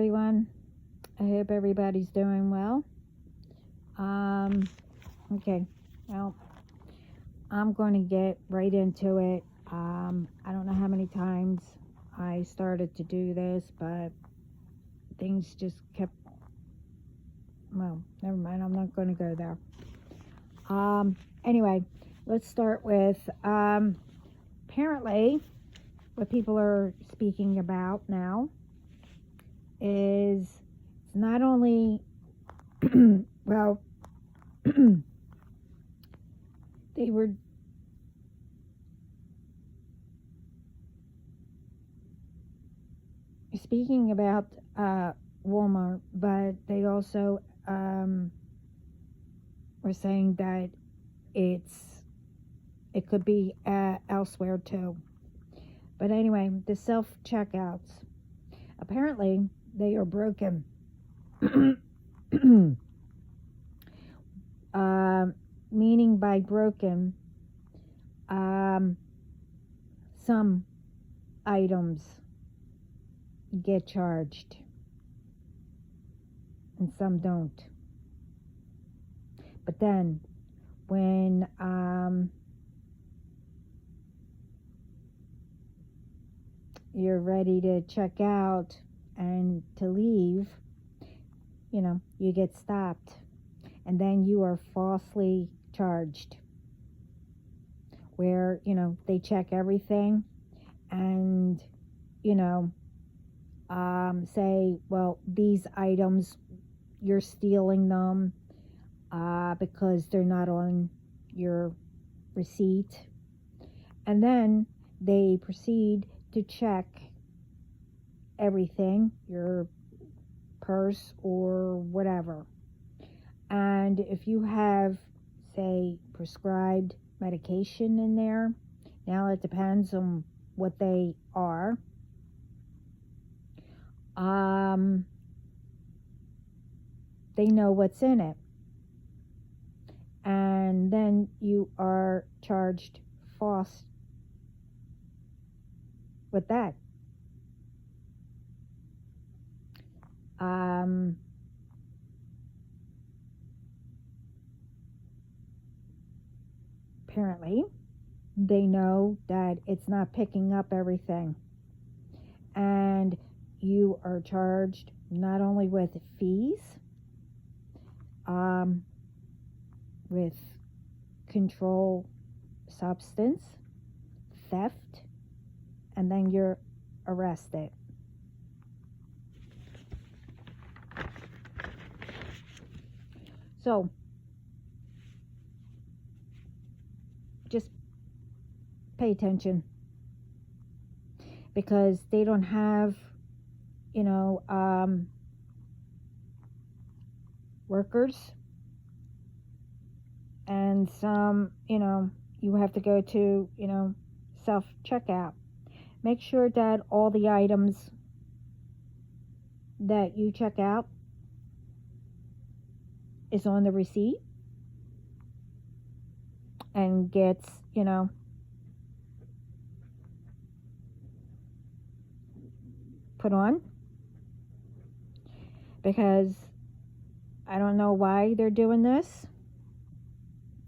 everyone. I hope everybody's doing well. Okay, well, I'm going to get right into it. I don't know how many times I started to do this, but things just kept, well, never mind, I'm not going to go there. Anyway, let's start with, apparently, what people are speaking about now is it's not only, well, they were speaking about Walmart, but they also were saying that it could be elsewhere too. But anyway, the self-checkouts, apparently they are broken. Meaning by broken, some items get charged and some don't. But then when you're ready to check out and to leave, you get stopped, and then you are falsely charged, where they check everything and say, well, these items, you're stealing them because they're not on your receipt, and then they proceed to check everything, your purse or whatever. And if you have, say, prescribed medication in there, now it depends on what they are. They know what's in it. And then you are charged false with that. Apparently, they know that it's not picking up everything. And you are charged not only with fees, with control substance, theft, and then you're arrested. So, just pay attention, because they don't have, workers, and some, you have to go to, self-checkout. Make sure that all the items that you check out is on the receipt and gets, put on, because I don't know why they're doing this.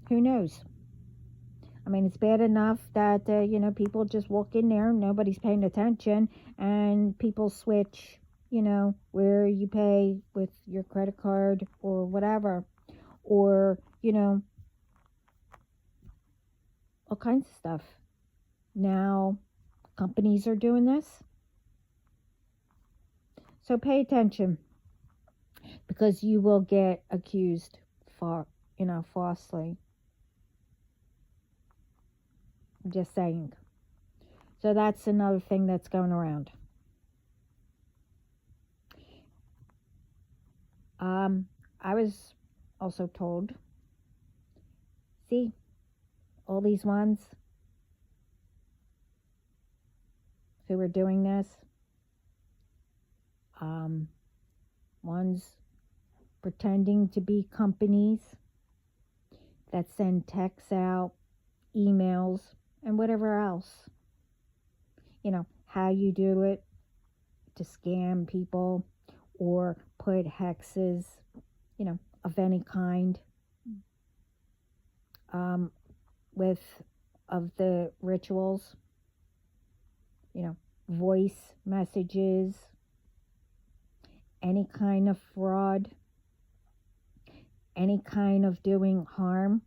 Who knows? I mean, it's bad enough that, people just walk in there, nobody's paying attention, and people switch, where you pay with your credit card or whatever, or, all kinds of stuff. Now, companies are doing this. So pay attention, because you will get accused falsely. I'm just saying. So that's another thing that's going around. I was also told, see, all these ones who are doing this, ones pretending to be companies that send texts out, emails, and whatever else. How you do it to scam people, or put hexes, of any kind, with of the rituals, voice messages, any kind of fraud, any kind of doing harm,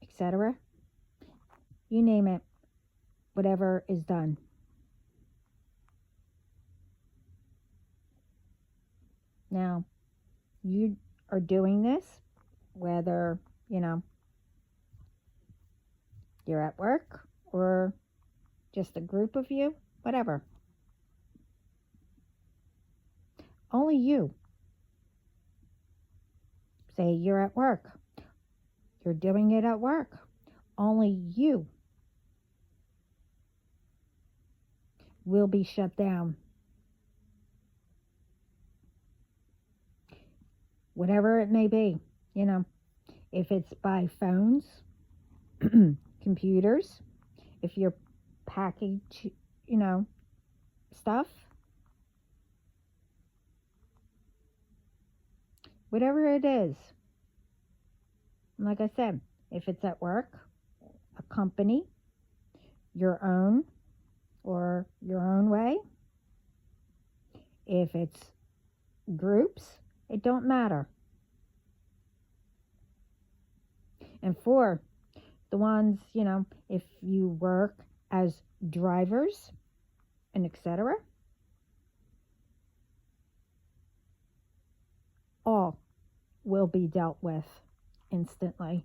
etc. You name it, whatever is done. Now, you are doing this, whether, you're at work or just a group of you, whatever. Only you. Say you're at work. You're doing it at work. Only you will be shut down. Whatever it may be, if it's by phones, computers, if you're package, stuff, whatever it is. Like I said, if it's at work, a company, your own, or your own way, if it's groups, it don't matter. And for the ones, if you work as drivers and etc., all will be dealt with instantly.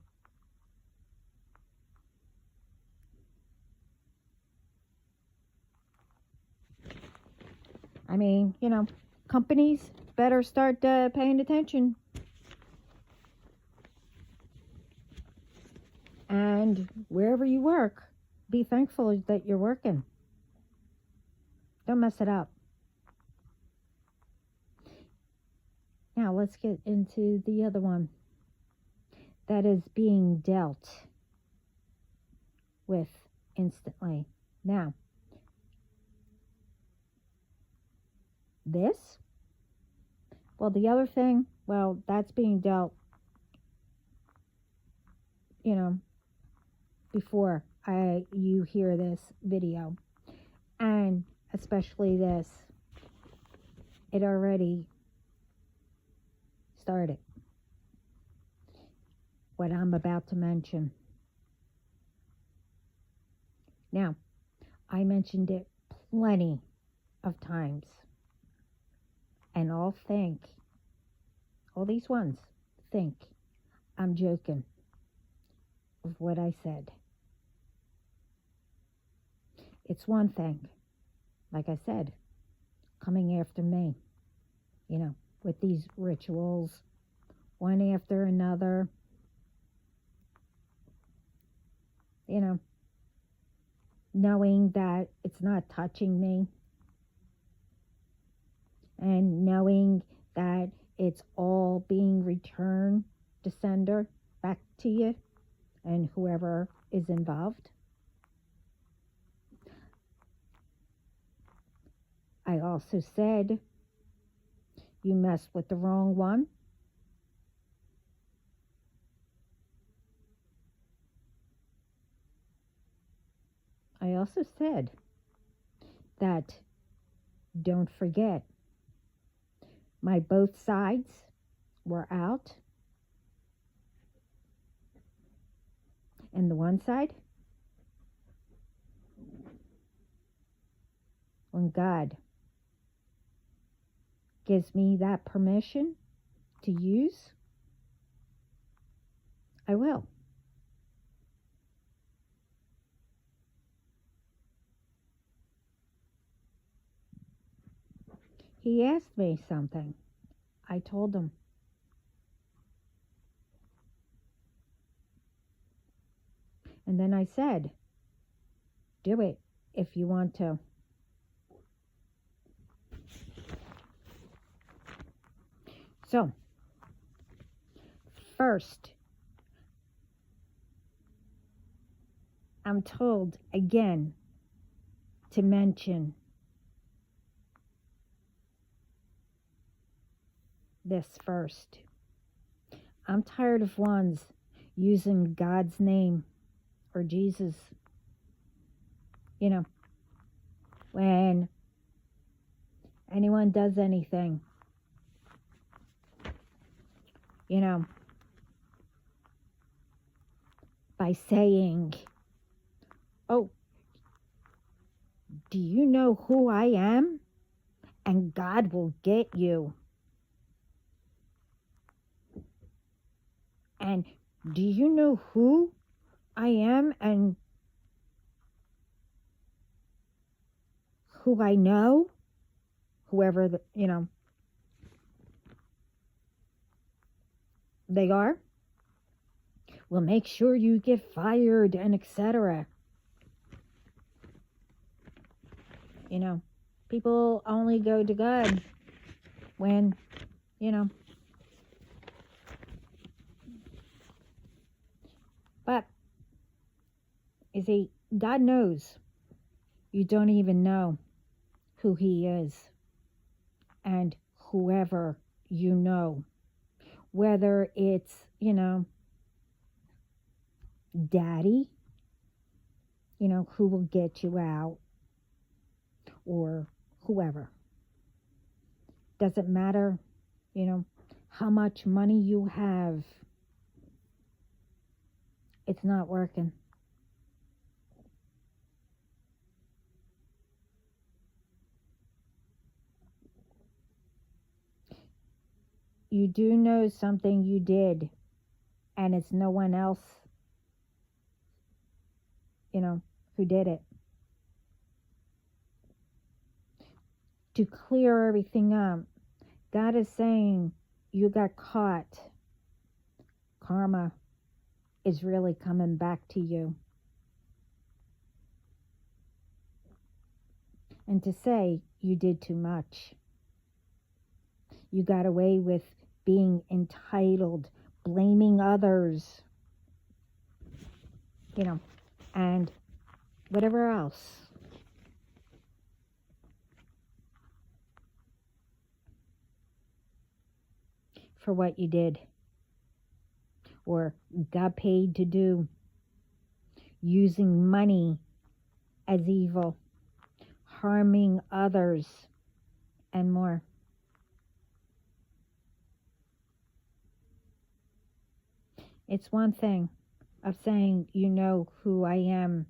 I mean, companies better start paying attention. And wherever you work, be thankful that you're working. Don't mess it up. Now let's get into the other one that is being dealt with instantly. Now, this, the other thing, that's being dealt, before you hear this video, and especially this, it already started. What I'm about to mention. Now, I mentioned it plenty of times, and all these ones think I'm joking of what I said. It's one thing, like I said, coming after me, with these rituals, one after another, knowing that it's not touching me, and knowing that it's all being returned to sender back to you and whoever is involved. I also said, you mess with the wrong one. I also said that don't forget, my both sides were out. And the one side, when God gives me that permission to use, I will. He asked me something. I told him. And then I said, do it if you want to. So, first, I'm told again to mention this first. I'm tired of ones using God's name or Jesus, you know, when anyone does anything, you know, by saying, oh, do you know who I am? And God will get you. And do you know who I am and who I know? Whoever, they are. Well, make sure you get fired and etc. People only go to God when, but you see, God knows you don't even know who He is. And whoever you know, whether it's, daddy, who will get you out, or whoever. Doesn't matter, how much money you have. It's not working. You do know something you did, and it's no one else, who did it. To clear everything up, God is saying you got caught. Karma is really coming back to you. And to say you did too much. You got away with being entitled, blaming others, and whatever else. For what you did or got paid to do. Using money as evil, harming others, and more. It's one thing of saying you know who I am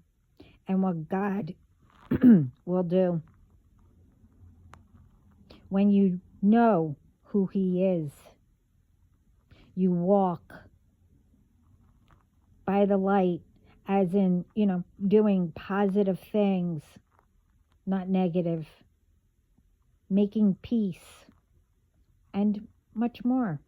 and what God will do. When you know who He is, you walk by the light, as in, doing positive things, not negative, making peace, and much more.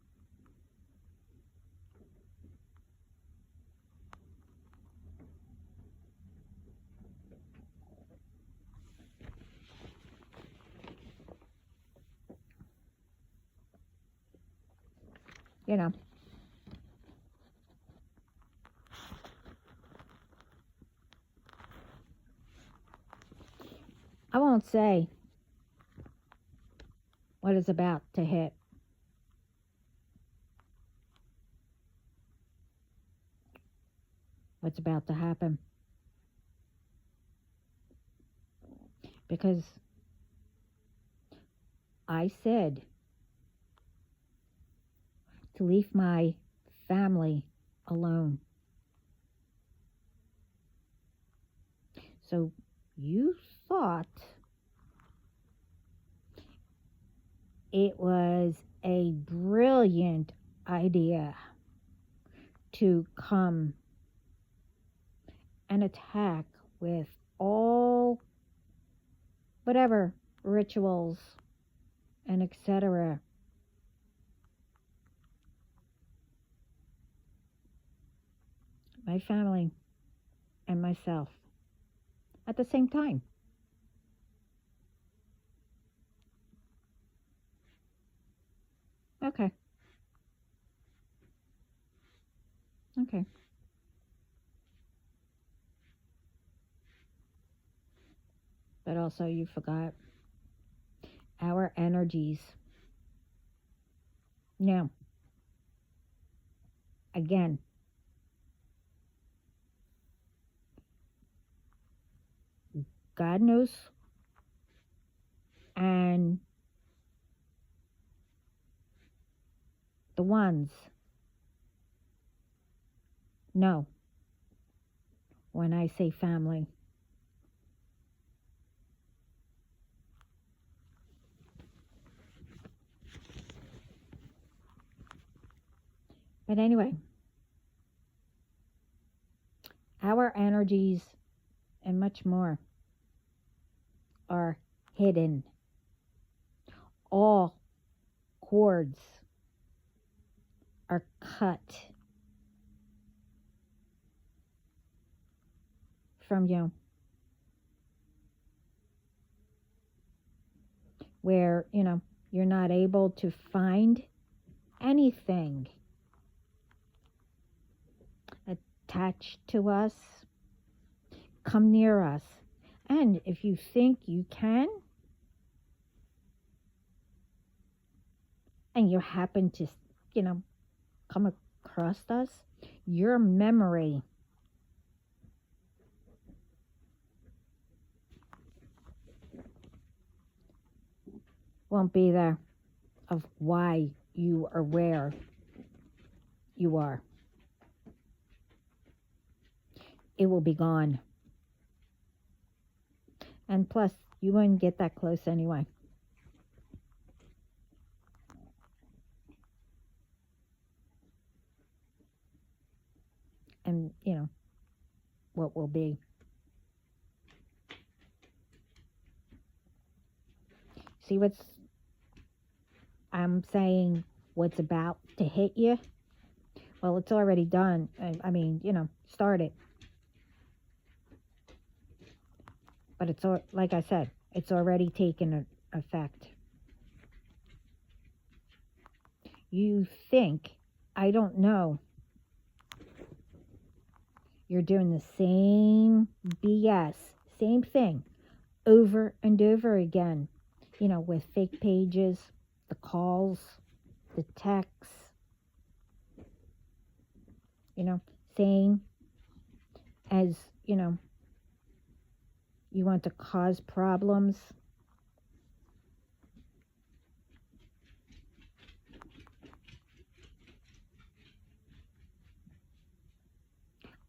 I won't say what is about to hit. What's about to happen. Because I said to leave my family alone. So you thought it was a brilliant idea to come and attack with all whatever rituals and etc. My family and myself at the same time. Okay. But also you forgot our energies Now, again, God knows, and the ones know when I say family. But anyway, our energies and much more are hidden. All cords are cut from you, where, you're not able to find anything attached to us, come near us. And if you think you can, and you happen to, come across us, your memory won't be there of why you are where you are. It will be gone. And plus, you wouldn't get that close anyway. And, what will be. See I'm saying what's about to hit you? Well, it's already done. I mean, started. But it's, like I said, it's already taken effect. You think, I don't know, you're doing the same BS, same thing, over and over again, with fake pages, the calls, the texts, saying as, you want to cause problems.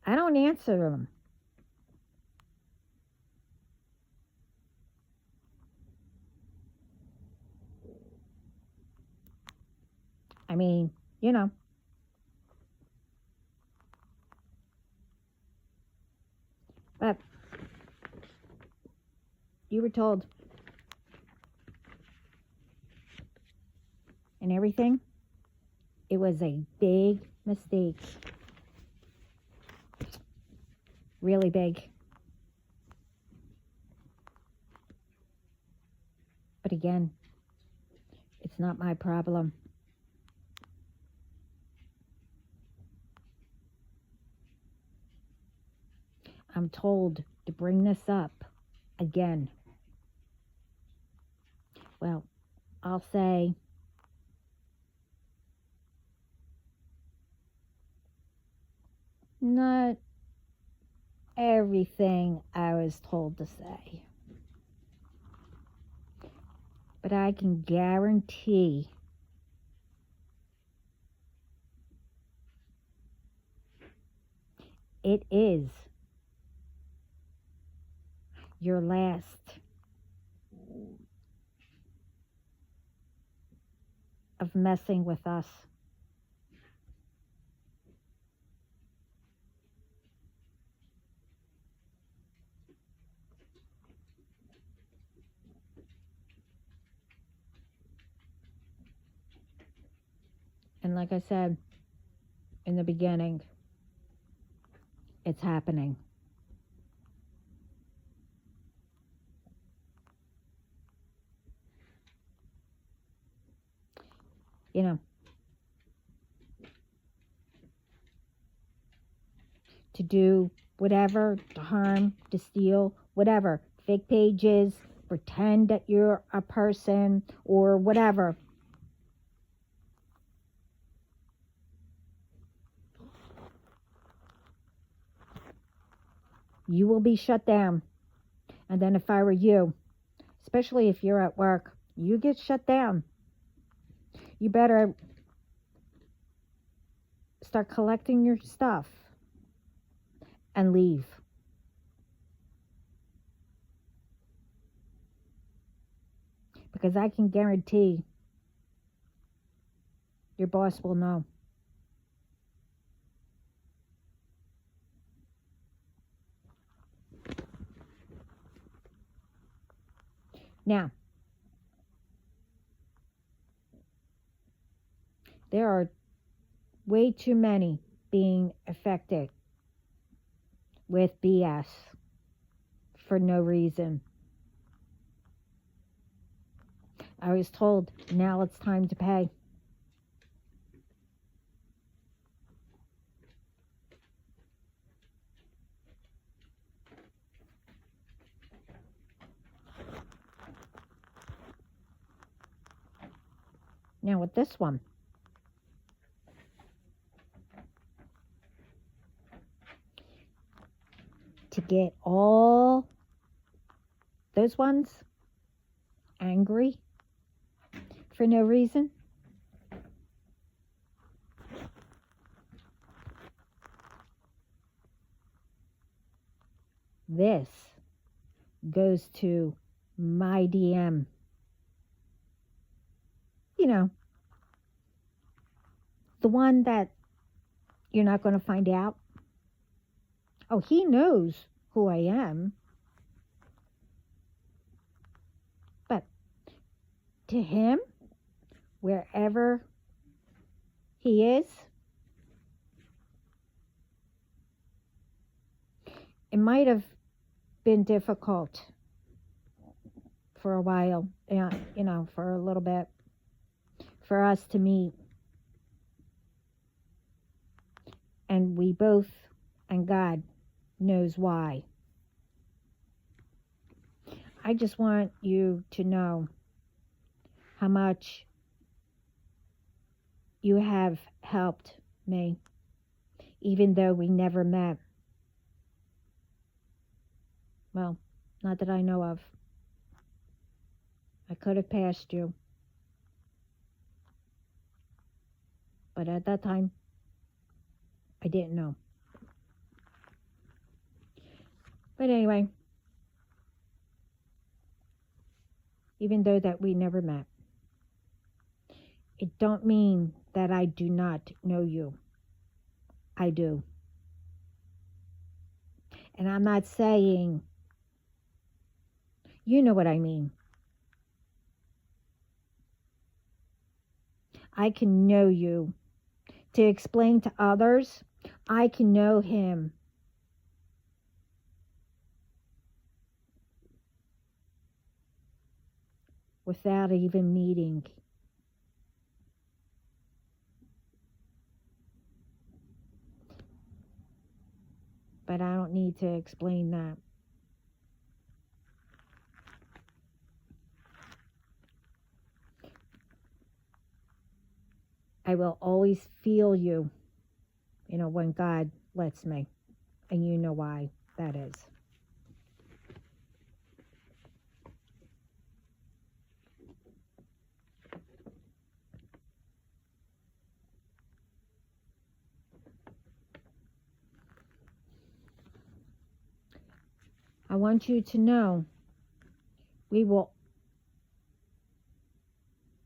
I don't answer them. I mean, but you were told. And everything, it was a big mistake. Really big. But again, it's not my problem. I'm told to bring this up again. Well, I'll say not everything I was told to say. But I can guarantee it is your last. Of messing with us. And like I said in the beginning, it's happening. To do whatever, to harm, to steal, whatever. Fake pages, pretend that you're a person or whatever. you will be shut down. And then if I were you, especially if you're at work, you get shut down. You better start collecting your stuff and leave. Because I can guarantee your boss will know. Now, there are way too many being affected with BS for no reason. I was told now it's time to pay. Now with this one, to get all those ones angry for no reason, this goes to my DM. You know, the one that you're not going to find out. Oh, he knows who I am. But to him, wherever he is, it might have been difficult for a while, for a little bit, for us to meet. And we both, and God knows why. I just want you to know how much you have helped me, even though we never met. Well, not that I know of. I could have passed you. But at that time, I didn't know. But anyway, even though that we never met, it don't mean that I do not know you. I do. And I'm not saying, you know what I mean. I can know you. To explain to others, I can know him. Without even meeting. But I don't need to explain that. I will always feel you, when God lets me. And you know why that is. I want you to know we will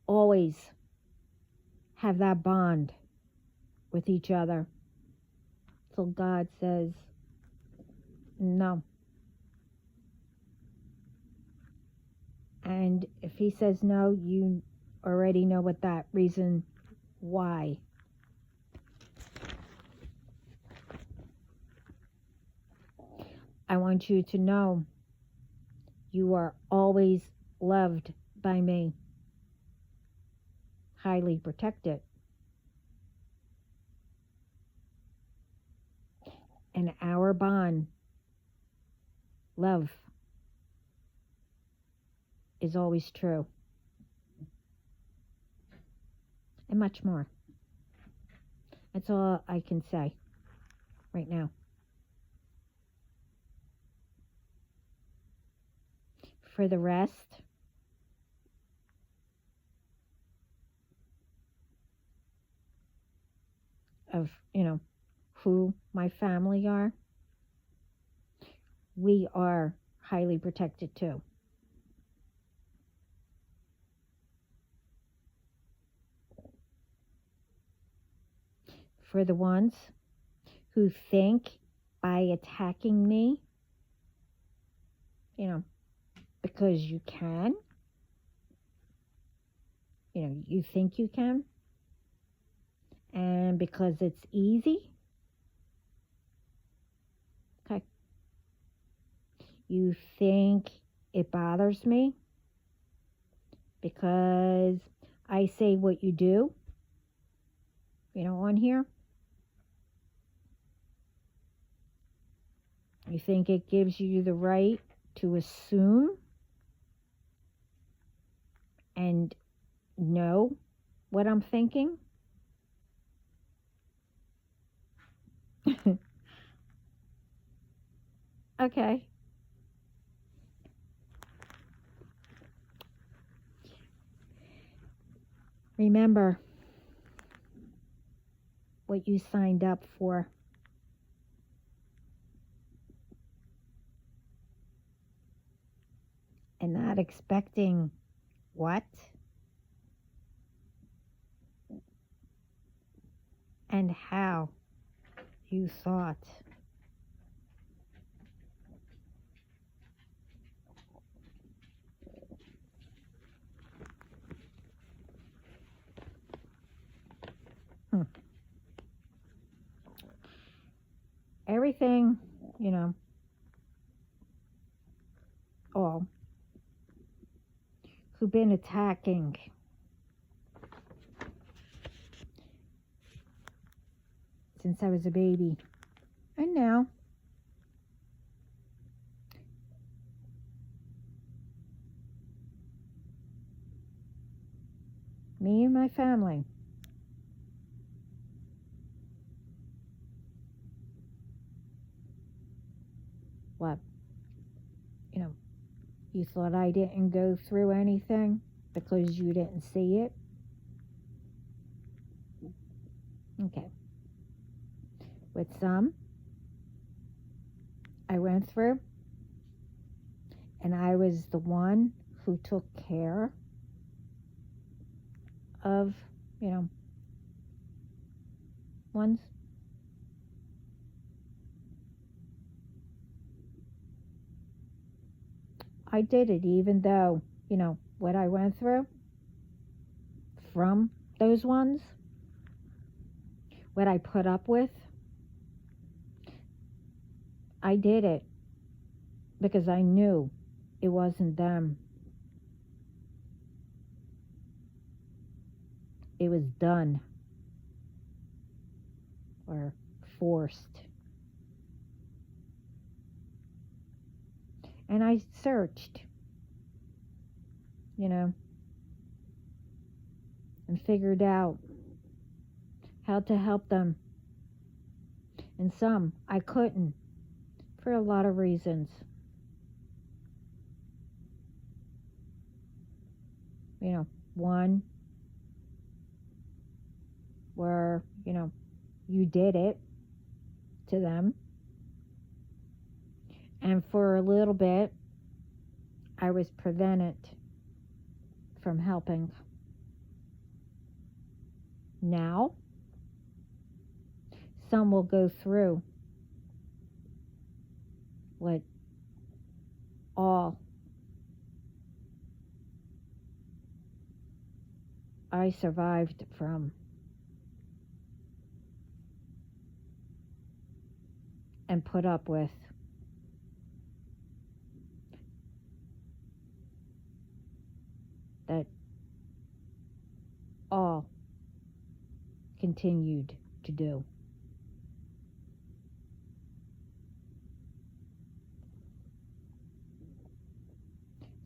always have that bond with each other till God says no. And if he says no, you already know what that reason why. I want you to know you are always loved by me, highly protected. And our bond, love, is always true. And much more. That's all I can say right now. for the rest of, who my family are, we are highly protected too. For the ones who think by attacking me, because you can, you think you can, and because it's easy, okay, you think it bothers me because I say what you do, on here. You think it gives you the right to assume and know what I'm thinking? Okay. Remember what you signed up for. And not expecting what and how you thought. Everything, all who've been attacking since I was a baby. And now, me and my family, what? You thought I didn't go through anything because you didn't see it? Okay. With some, I went through, and I was the one who took care of, ones. I did it even though, what I went through from those ones, what I put up with, I did it because I knew it wasn't them. It was done or forced. And I searched, and figured out how to help them. And some I couldn't for a lot of reasons. One where, you did it to them. And for a little bit, I was prevented from helping. Now, some will go through what all I survived from. And put up with. That all continued to do.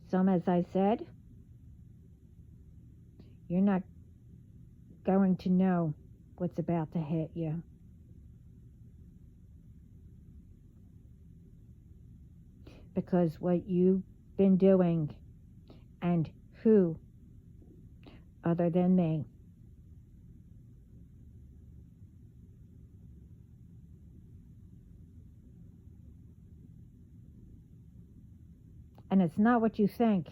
Some, as I said, you're not going to know what's about to hit you. Because what you been doing, and who other than me? And it's not what you think.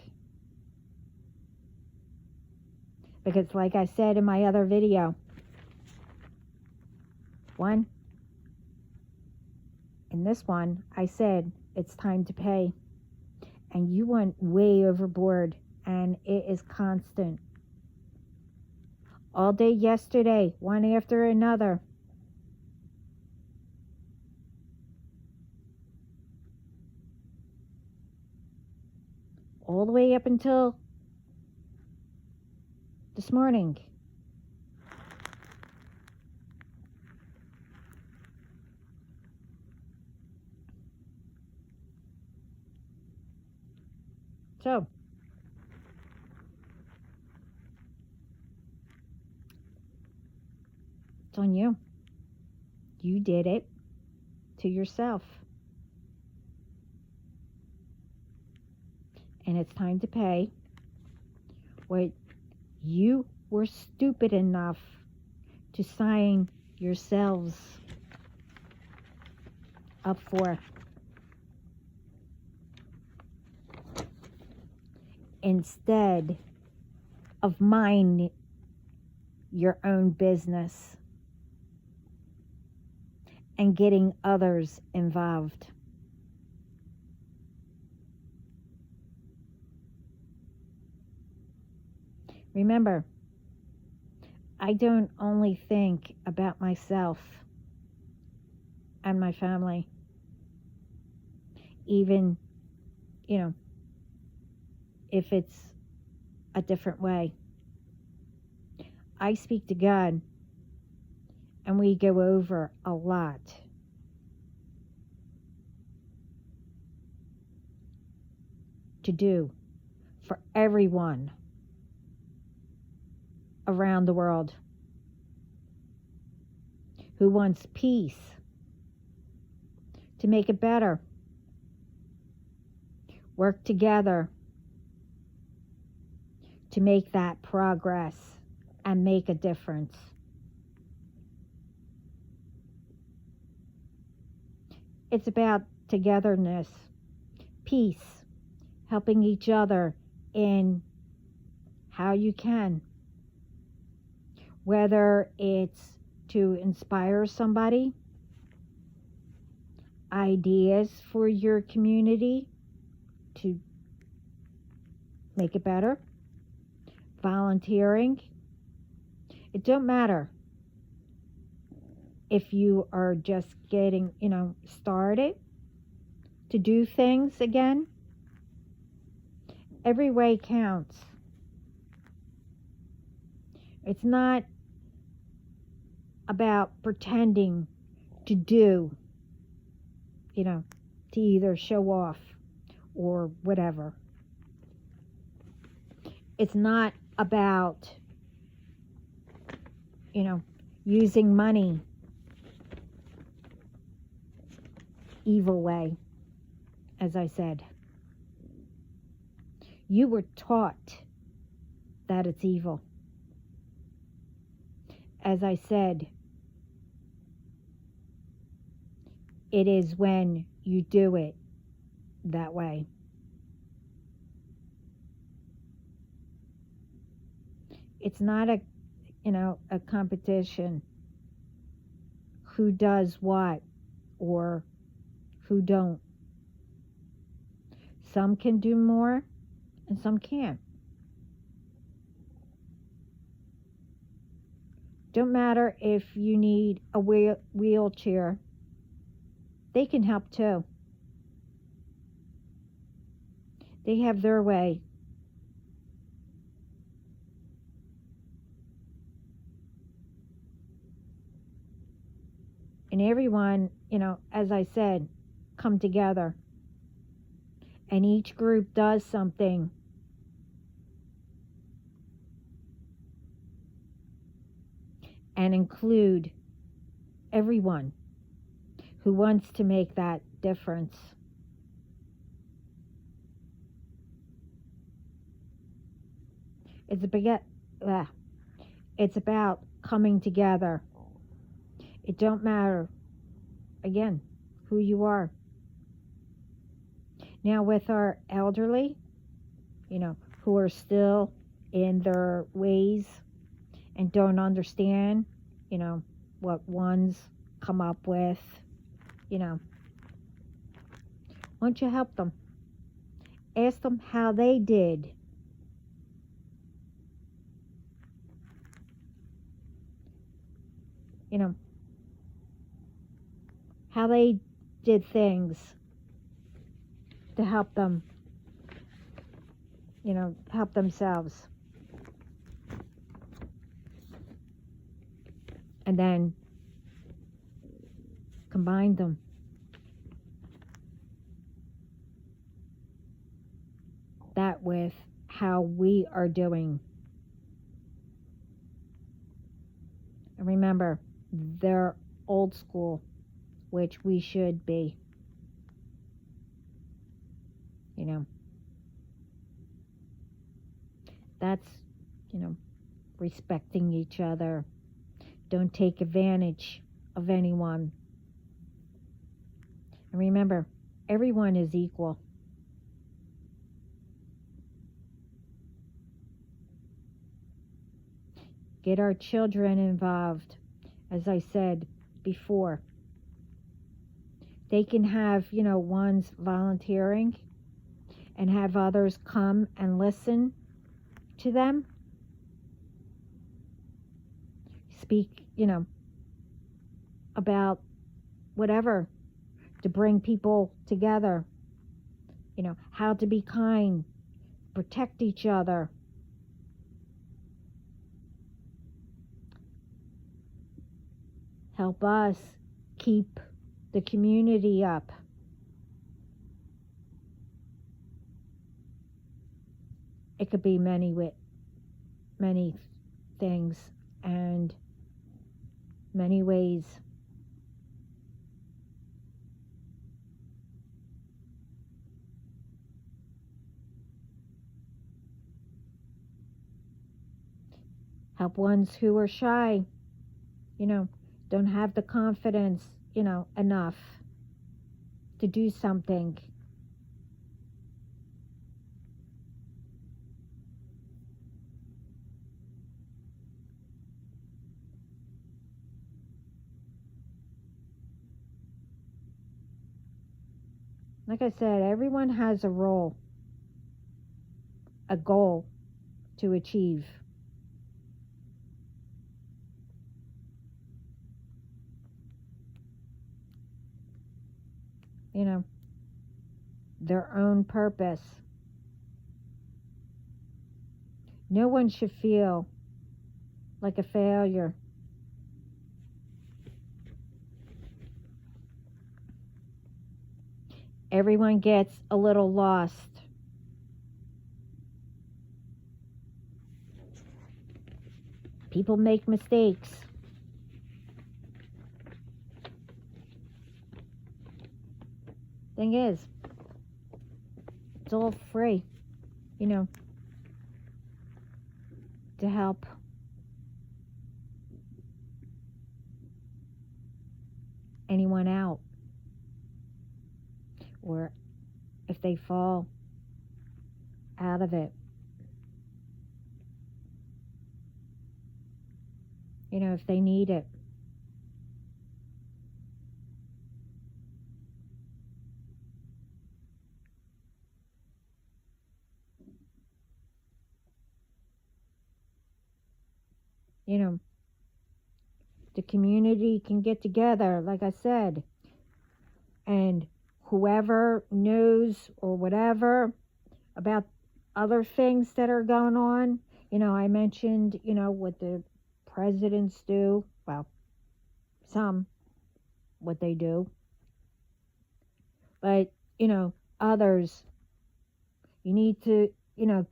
Because like I said in my other video, in this one, I said it's time to pay. And you went way overboard, and it is constant. All day yesterday, one after another. All the way up until this morning. So, it's on you. You did it to yourself. And it's time to pay what you were stupid enough to sign yourselves up for. Instead of mind your own business and getting others involved. Remember, I don't only think about myself and my family, even, if it's a different way. I speak to God, and we go over a lot. To do for everyone around the world who wants peace, to make it better, work together to make that progress and make a difference. It's about togetherness, peace, helping each other in how you can. Whether it's to inspire somebody, ideas for your community to make it better, volunteering. It don't matter if you are just getting, started to do things again. Every way counts. It's not about pretending to do, to either show off or whatever. It's not about, using money evil way, as I said. You were taught that it's evil. As I said, it is when you do it that way. It's not a competition who does what or who don't. Some can do more and some can't. Don't matter if you need a wheelchair. They can help too. They have their way. And everyone, as I said, come together. And each group does something. And include everyone who wants to make that difference. It's it's about coming together. It don't matter, again, who you are. Now with our elderly, who are still in their ways and don't understand, what ones come up with, why don't you help them? Ask them how they did. How they did things to help them, help themselves. And then combine them. That with how we are doing. And remember, they're old school, which we should be. That's, respecting each other. Don't take advantage of anyone. And remember, everyone is equal. Get our children involved, as I said before. They can have, ones volunteering and have others come and listen to them. Speak, about whatever to bring people together. How to be kind, protect each other. Help us keep the community up. It could be many things and many ways. Help ones who are shy, don't have the confidence, enough to do something. Like I said, everyone has a role, a goal to achieve. Their own purpose. No one should feel like a failure. Everyone gets a little lost. People make mistakes. Thing is, it's all free, to help anyone out. Or if they fall out of it. If they need it. The community can get together, like I said, and whoever knows or whatever about other things that are going on, I mentioned, what the presidents do, well, some, what they do, but, others, you need to,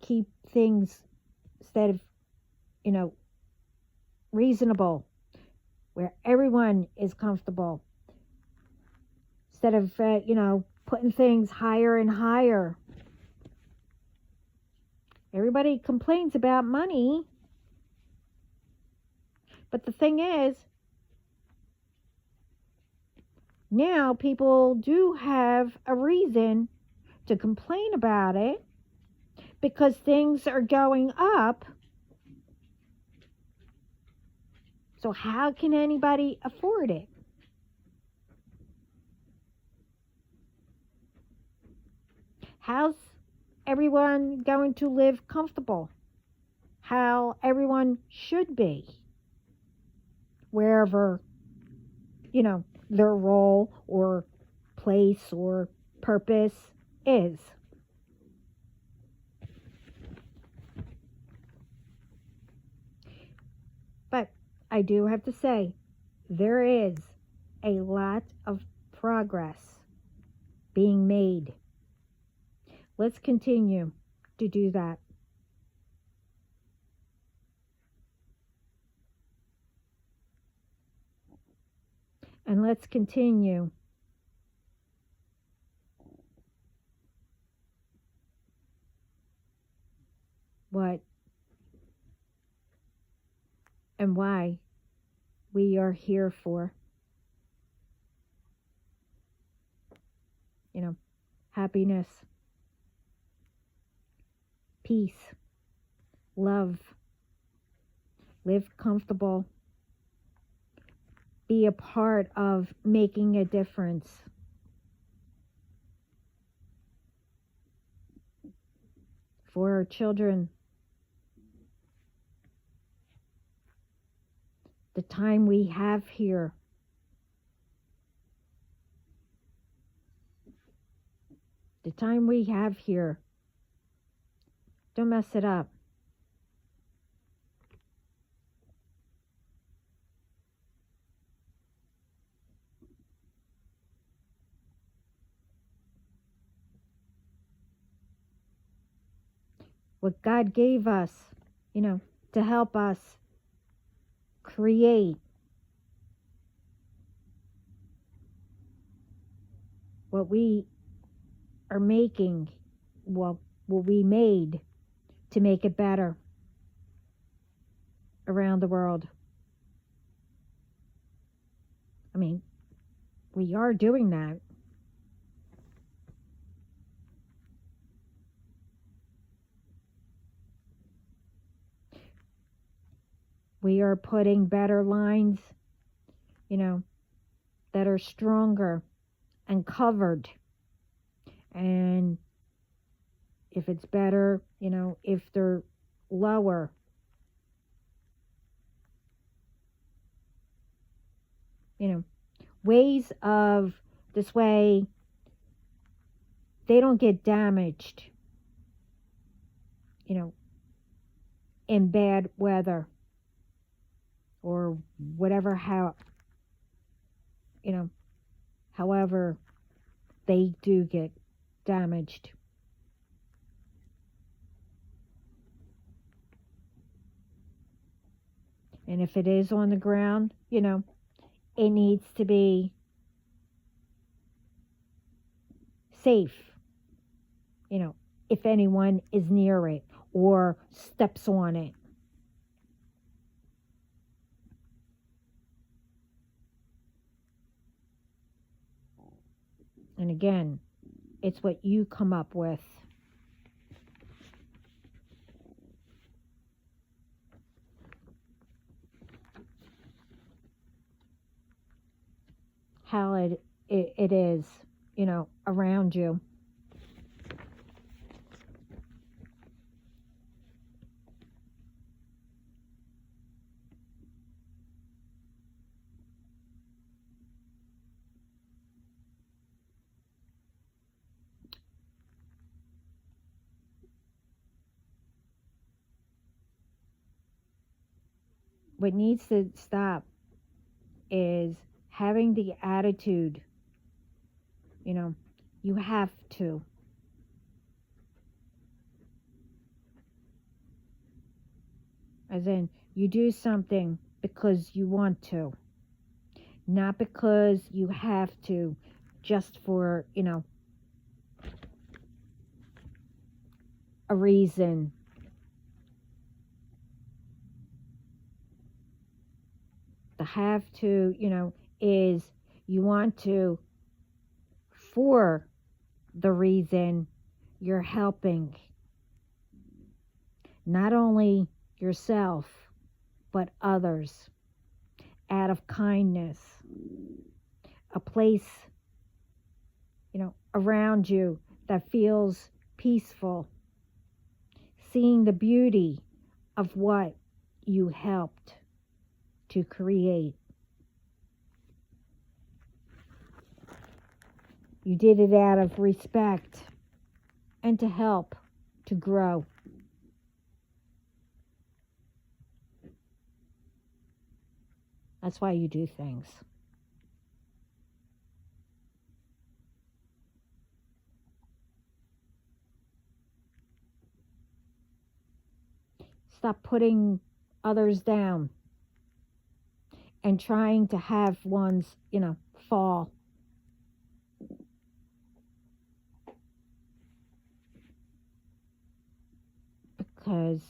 keep things instead of, reasonable, where everyone is comfortable, instead of, putting things higher and higher. Everybody complains about money, but the thing is, now people do have a reason to complain about it because things are going up. So how can anybody afford it? How's everyone going to live comfortable? How everyone should be, wherever, their role or place or purpose is. But I do have to say, there is a lot of progress being made. Let's continue to do that. And let's continue what and why we are here for. Happiness, peace, love, live comfortable, be a part of making a difference. For our children, the time we have here, don't mess it up. What God gave us, to help us create what we are making, what we made to make it better around the world. I mean, we are doing that. We are putting better lines, that are stronger and covered. And if it's better, if they're lower, ways of this way they don't get damaged, in bad weather or whatever, however they do get damaged. And if it is on the ground, it needs to be safe, if anyone is near it or steps on it. And again, it's what you come up with. How it is, around you. What needs to stop is having the attitude, you have to. As in, you do something because you want to, not because you have to, just for, a reason The have to, is you want to, for the reason you're helping not only yourself, but others out of kindness. A place, around you that feels peaceful. Seeing the beauty of what you helped to create. You did it out of respect and to help to grow. That's why you do things. Stop putting others down and trying to have ones, fall. Because,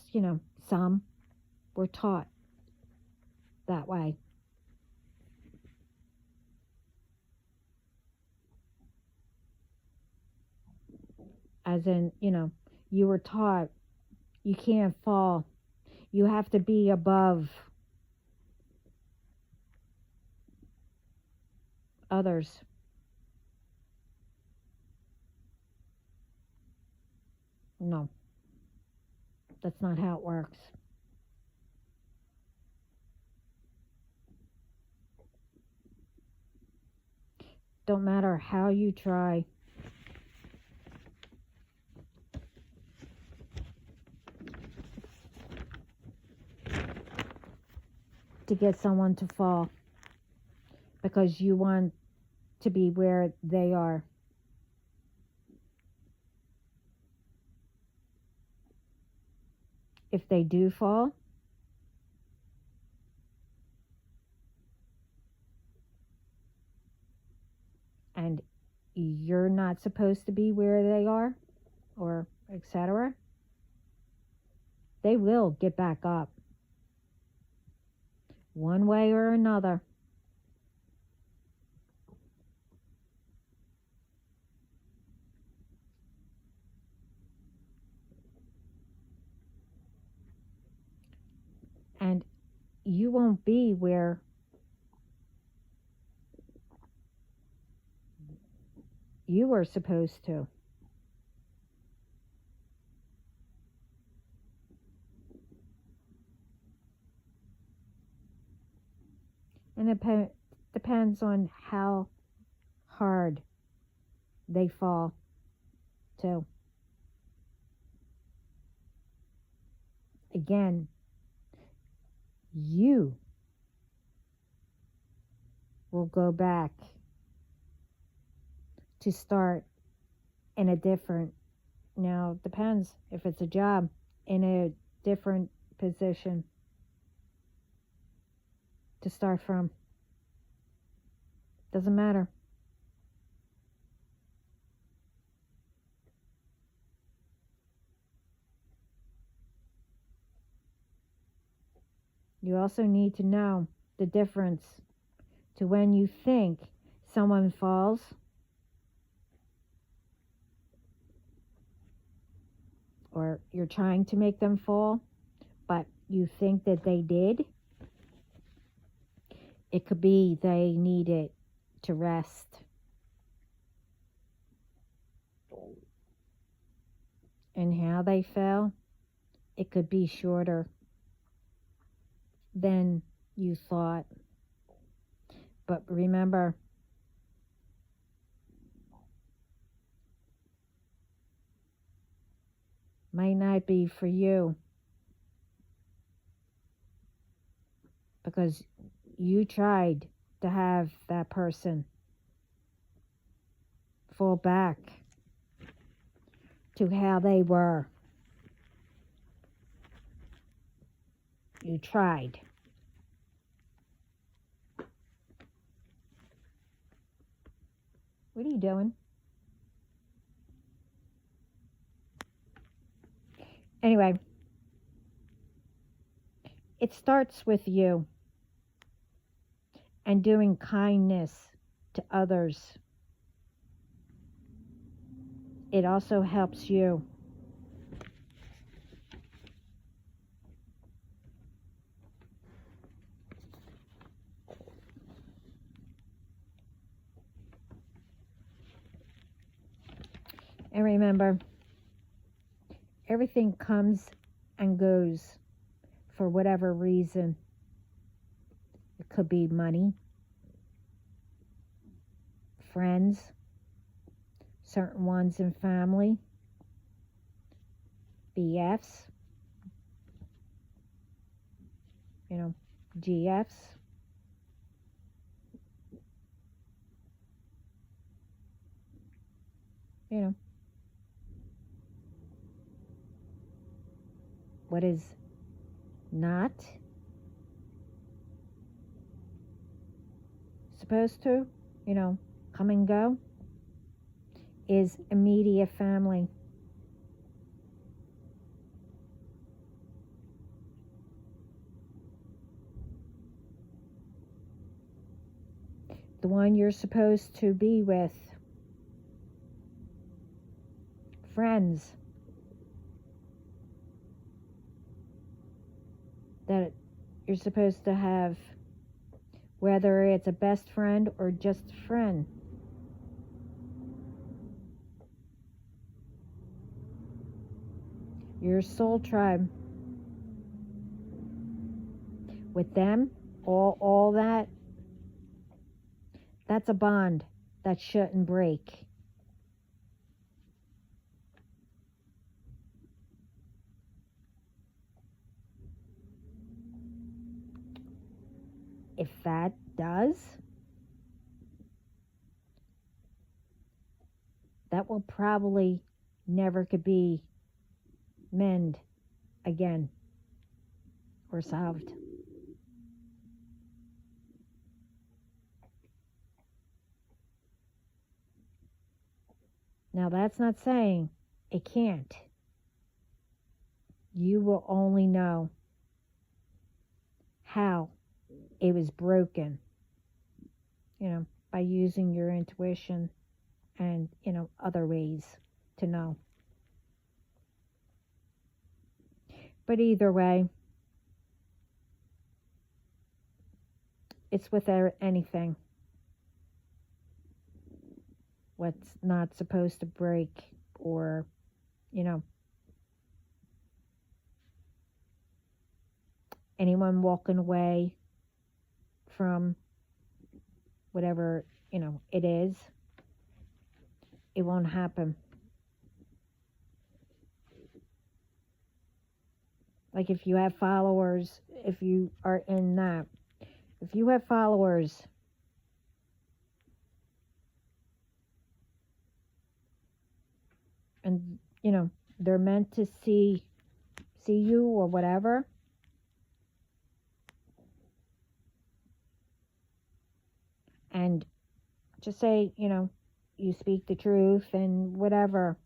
some were taught that way. As in, you were taught you can't fall. You have to be above others. No, that's not how it works. Don't matter how you try. To get someone to fall because you want to be where they are. If they do fall, and you're not supposed to be where they are, or etc., they will get back up one way or another. And you won't be where you were supposed to. And it depends on how hard they fall, too. Again, you will go back to start in a different, now it depends if it's a job, in a different position to start from. Doesn't matter. You also need to know the difference to when you think someone falls or you're trying to make them fall, but you think that they did. It could be they needed to rest. And how they fell, it could be shorter than you thought. But remember, might not be for you because you tried to have that person fall back to how they were. You tried. What are you doing? Anyway, it starts with you. and doing kindness to others. It also helps you. And remember, everything comes and goes for whatever reason. It could be money, friends, certain ones in family, BFs, GFs. What is not supposed to, come and go is immediate family. The one you're supposed to be with. Friends that you're supposed to have, whether it's a best friend or just a friend. Your soul tribe. With them, all that's a bond that shouldn't break. If that does, that will probably never could be mend again or solved. Now that's not saying it can't. You will only know how it was broken, by using your intuition and, other ways to know. But either way, it's with anything. What's not supposed to break, or, anyone walking away from whatever, it is, it won't happen. Like if you have followers, if you are in that, if you have followers and, they're meant to see you or whatever, and just say, you speak the truth and whatever.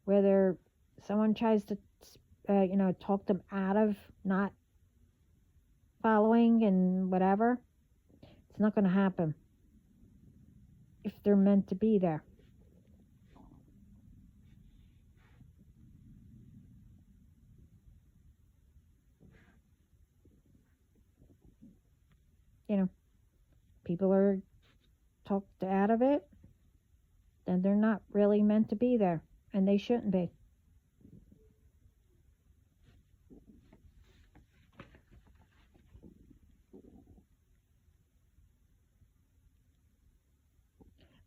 Whether someone tries to, talk them out of not following and whatever, it's not going to happen if they're meant to be there. People are talked out of it, then they're not really meant to be there, and they shouldn't be.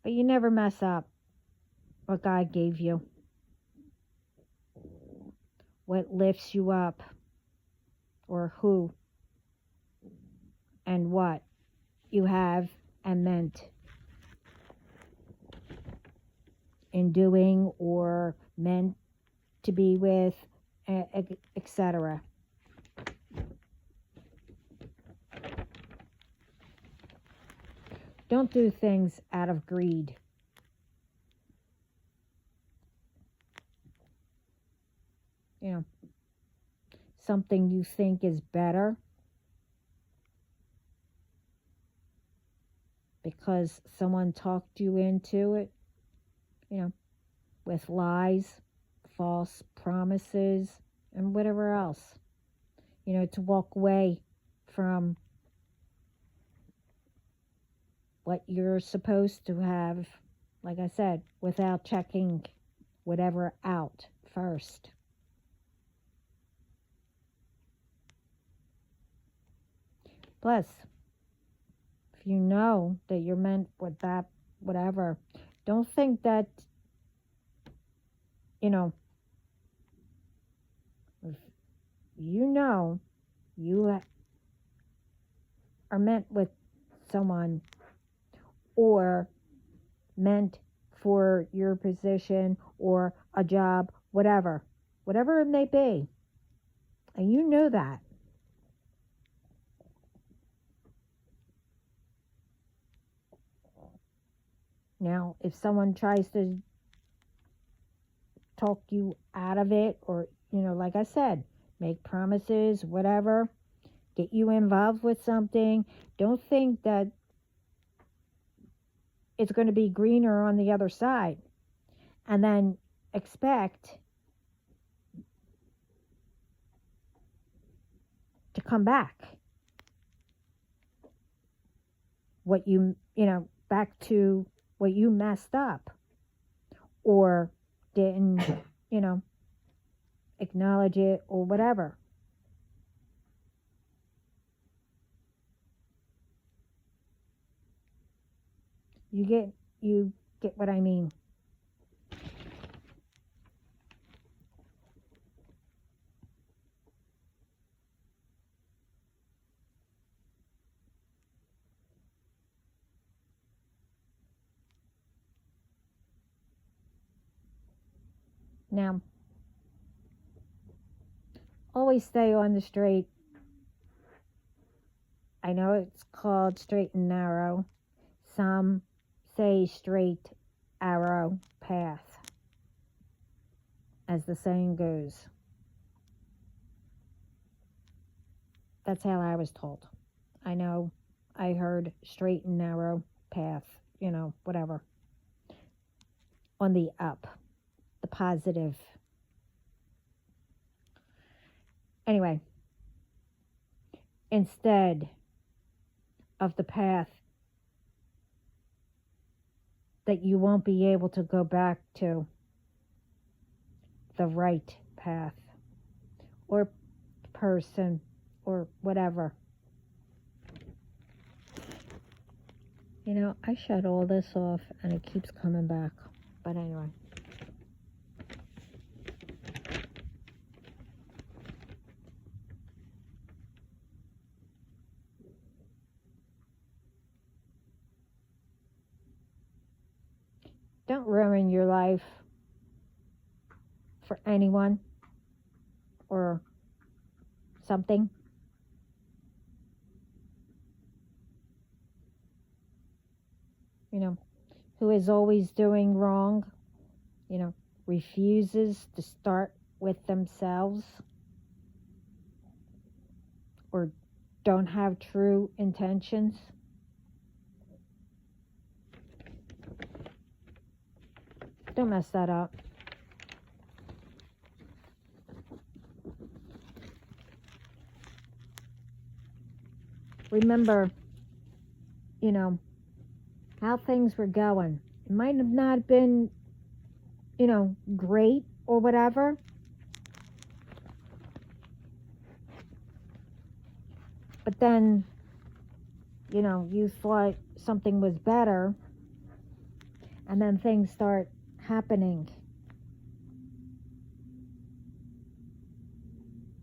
But you never mess up what God gave you, what lifts you up, or who and what you have and meant in doing or meant to be with, etc. Don't do things out of greed. you know, something you think is better because someone talked you into it, you know, with lies, false promises, and whatever else. You know, to walk away from what you're supposed to have, like I said, without checking whatever out first. Plus, if you know that you're meant with that, whatever, don't think that, you know, if you know you are meant with someone or meant for your position or a job, whatever it may be, and you know that. Now, if someone tries to talk you out of it, or, you know, like I said, make promises, whatever, get you involved with something, don't think that it's going to be greener on the other side and then expect to come back back to what you messed up or didn't, you know, acknowledge it or whatever. You get what I mean. Now, always stay on the straight. I know it's called straight and narrow. Some say straight arrow path, as the saying goes. That's how I was told. I know I heard straight and narrow path, you know, whatever. On the up, the positive. Anyway, instead of the path that you won't be able to go back to, the right path or person or whatever. You know, I shut all this off and it keeps coming back. But anyway. Don't ruin your life for anyone or something. You know, who is always doing wrong, you know, refuses to start with themselves or don't have true intentions. Don't mess that up. Remember, you know, how things were going. It might have not been, you know, great or whatever. But then, you know, you thought something was better. And then things start happening.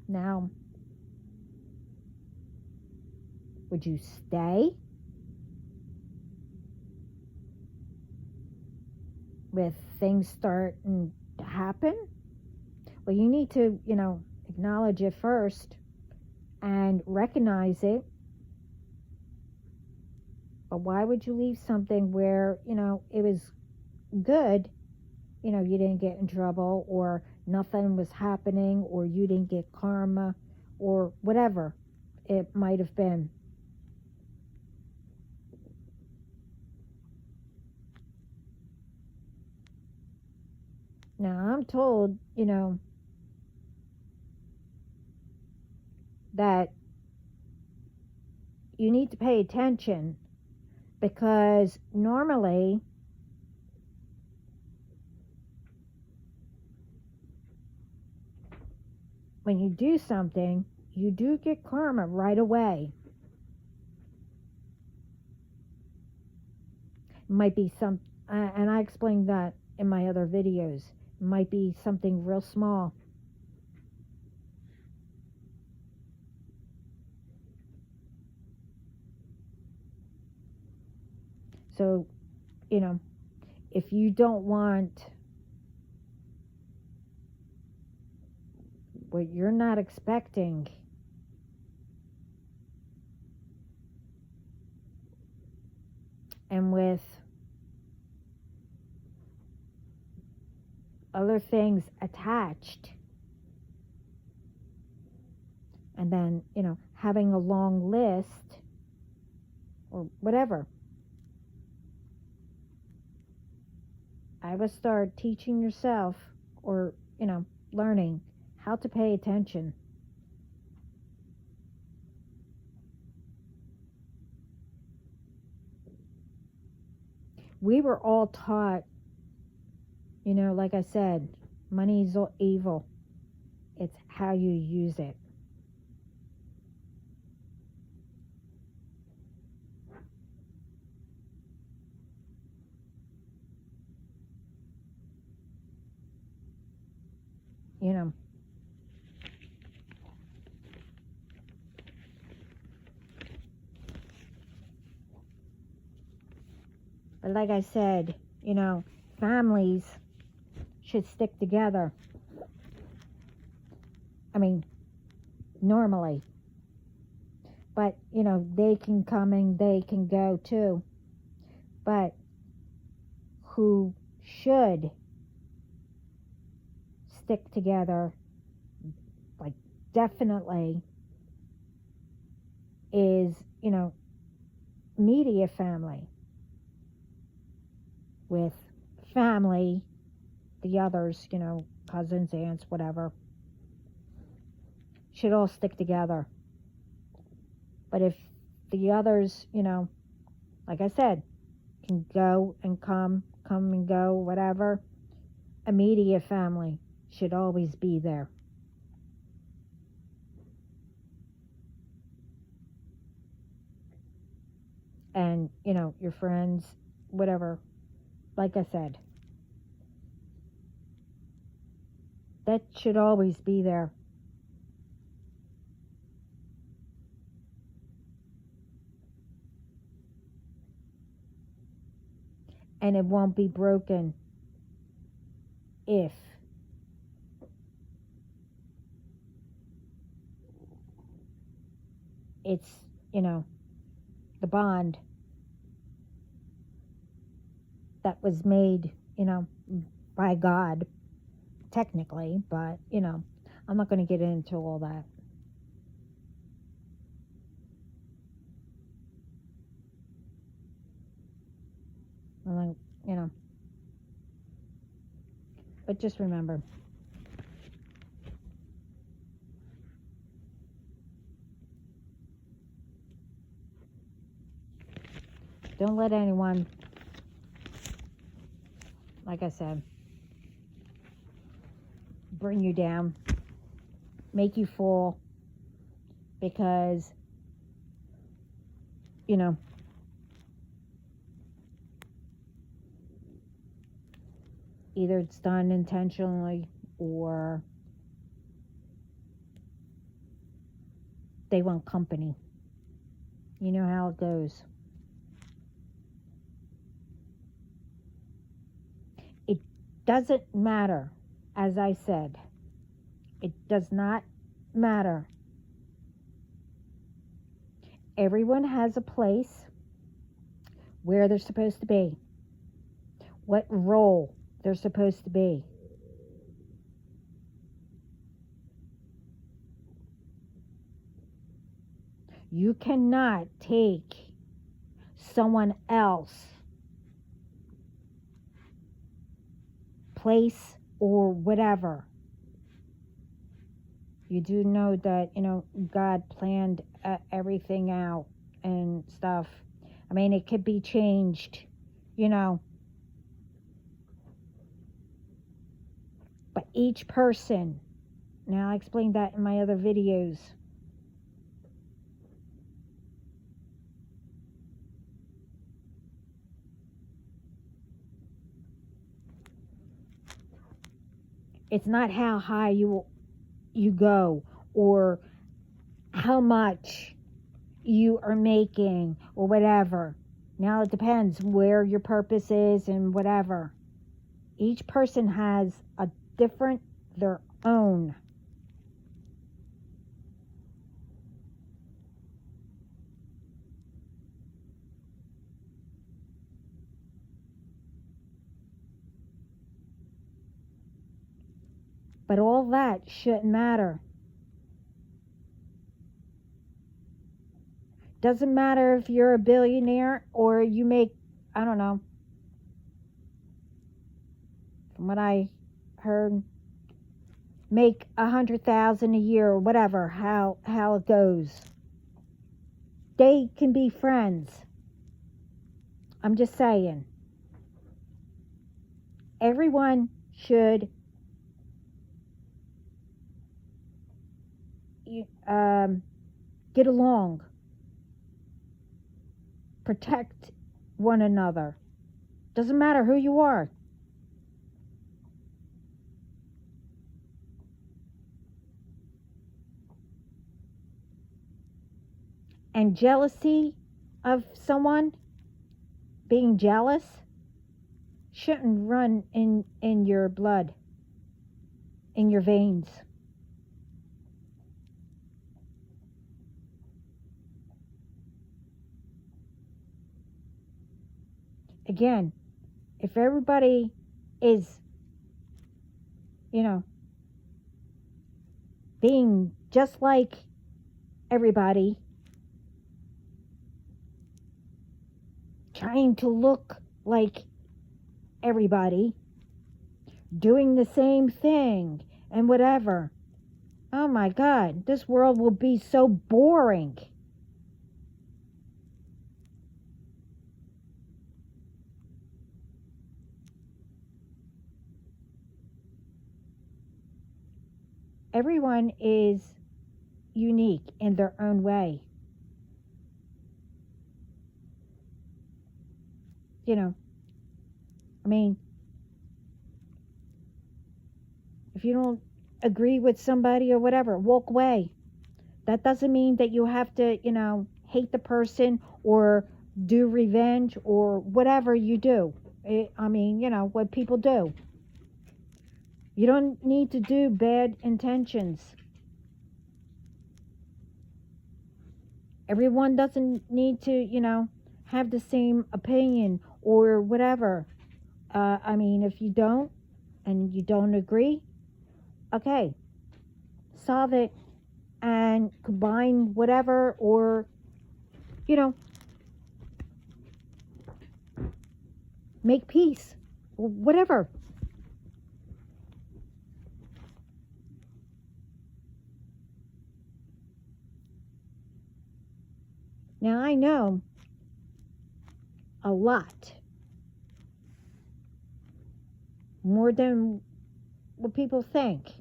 Now, would you stay with things starting to happen? Well, you need to, you know, acknowledge it first and recognize it. But why would you leave something where, you know, it was good, you know, you didn't get in trouble or nothing was happening, or you didn't get karma, or whatever it might have been. Now, I'm told, that you need to pay attention, because normally when you do something, you do get karma right away. It might be and I explained that in my other videos. It might be something real small. So, if you don't want what you're not expecting, and with other things attached, and then, having a long list or whatever, I would start teaching yourself, or, learning how to pay attention. We were all taught, like I said, money is evil. It's how you use it. But like I said, families should stick together. I mean, normally. But, they can come and they can go too. But who should stick together, like, definitely, is, media family. With family, the others, cousins, aunts, whatever, should all stick together. But if the others, like I said, can go and come and go, whatever, immediate family should always be there. And, your friends, whatever, like I said, that should always be there. And it won't be broken if it's, the bond that was made, by God, technically, but, I'm not going to get into all that. I'm like, but just remember, don't let anyone, like I said, bring you down, make you fall, because, either it's done intentionally or they want company. You know how it goes. It doesn't matter, as I said. It does not matter. Everyone has a place where they're supposed to be, what role they're supposed to be. You cannot take someone else place or whatever. You do know that, God planned everything out and stuff. I mean, it could be changed, but each person, now I explained that in my other videos, it's not how high you go or how much you are making or whatever. Now it depends where your purpose is and whatever. Each person has a different, their own. But all that shouldn't matter. Doesn't matter if you're a billionaire or you make, I don't know, from what I heard, make 100,000 a year or whatever, how it goes. They can be friends. I'm just saying. Everyone should get along. Protect one another. Doesn't matter who you are. And jealousy of someone, being jealous, shouldn't run in your blood, in your veins. Again, if everybody is, being just like everybody, trying to look like everybody, doing the same thing and whatever, oh my God, this world will be so boring. Everyone is unique in their own way. I mean, if you don't agree with somebody or whatever, walk away. That doesn't mean that you have to, hate the person or do revenge or whatever you do. What people do. You don't need to do bad intentions. Everyone doesn't need to, have the same opinion or whatever. If you don't and you don't agree, okay, solve it and combine whatever, or, make peace, or whatever. Now I know a lot more than what people think.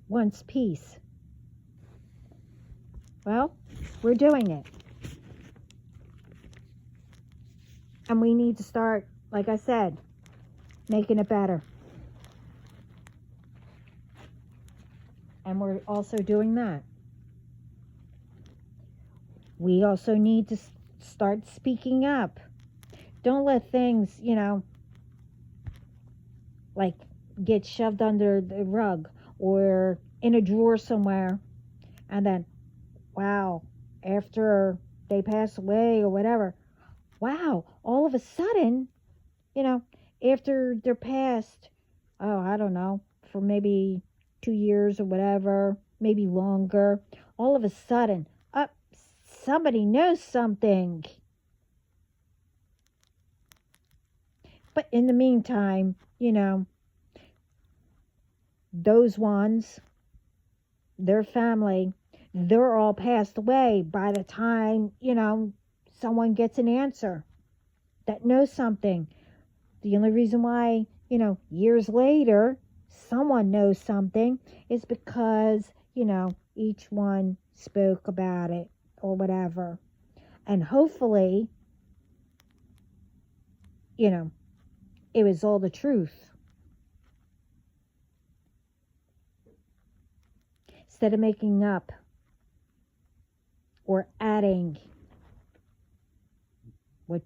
Wants peace. Well, we're doing it. And we need to start, like I said, making it better. And we're also doing that. We also need to start speaking up. Don't let things, like get shoved under the rug or in a drawer somewhere. And then, wow, after they pass away or whatever, wow, all of a sudden, after they're passed, oh, I don't know, for maybe 2 years or whatever, maybe longer, all of a sudden, up, somebody knows something. But in the meantime, those ones, their family, they're all passed away by the time, someone gets an answer that knows something. The only reason why, years later, someone knows something is because, each one spoke about it or whatever. And hopefully, it was all the truth. Instead of making up or adding what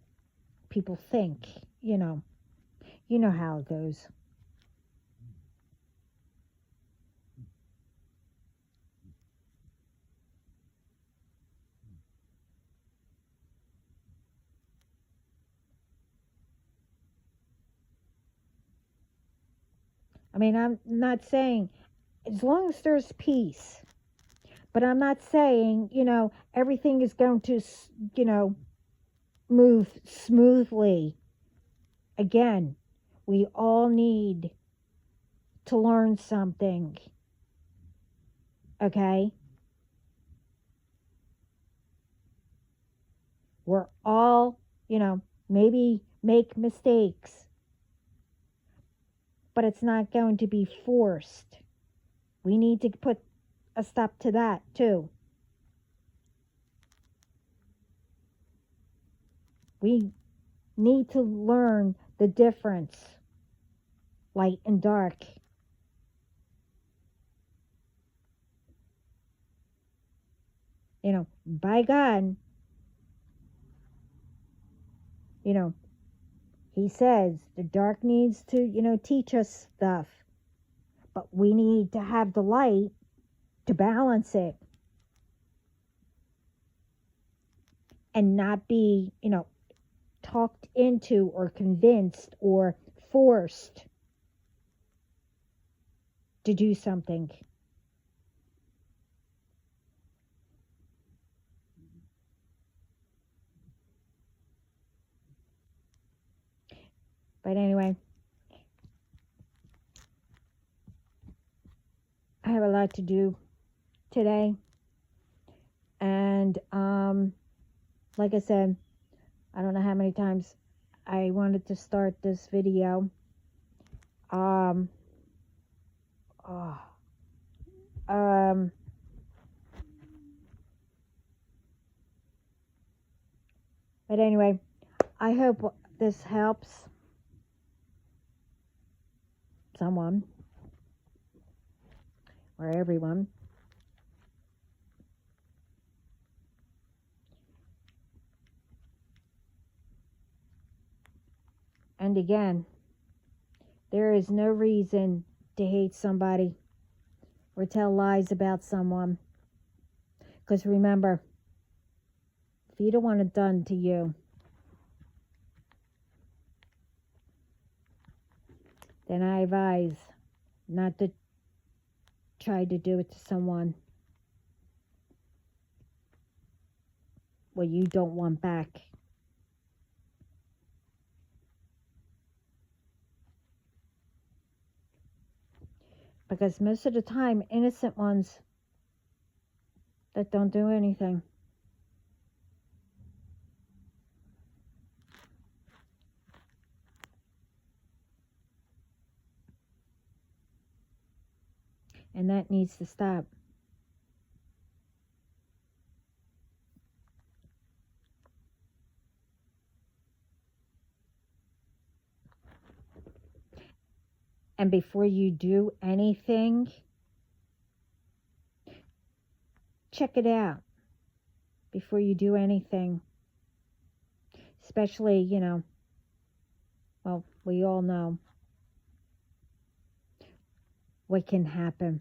people think, you know how it goes. I mean, I'm not saying as long as there's peace, but I'm not saying, everything is going to, move smoothly. Again, we all need to learn something. Okay? We're all, maybe make mistakes, but it's not going to be forced. We need to put a stop to that too. We need to learn the difference, light and dark. By God, He says the dark needs to, teach us stuff. But we need to have the light to balance it. And not be, talked into or convinced or forced to do something. But anyway, I have a lot to do today. And like I said, I don't know how many times I wanted to start this video. But anyway, I hope this helps someone or everyone. And again, there is no reason to hate somebody or tell lies about someone. Because remember, if you don't want it done to you, then I advise not to try to do it to someone what you don't want back. Because most of the time, innocent ones that don't do anything. And that needs to stop. And before you do anything, check it out. Before you do anything. Especially, well, we all know what can happen.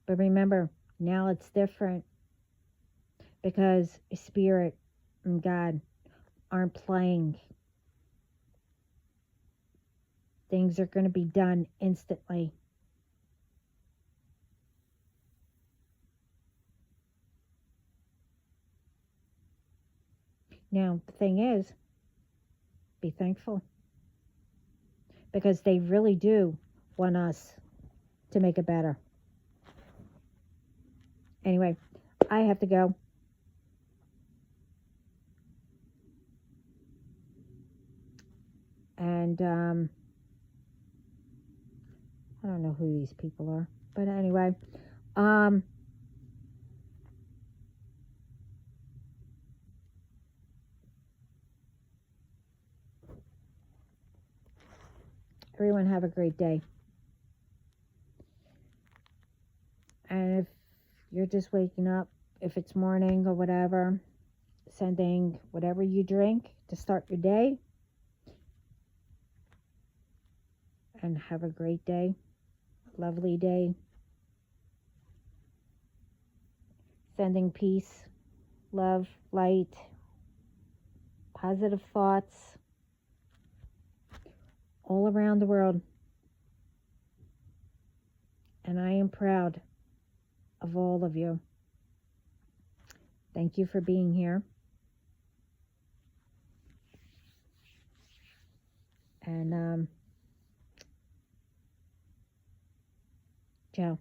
But remember, now it's different. Because Spirit and God aren't playing. Things are going to be done instantly. Now, the thing is, be thankful, because they really do want us to make it better. Anyway, I have to go. And I don't know who these people are. But anyway, everyone have a great day. And if you're just waking up, if it's morning or whatever, sending whatever you drink to start your day. And have a great day. Lovely day. Sending peace, love, light, positive thoughts all around the world. And I am proud of all of you. Thank you for being here. And ciao.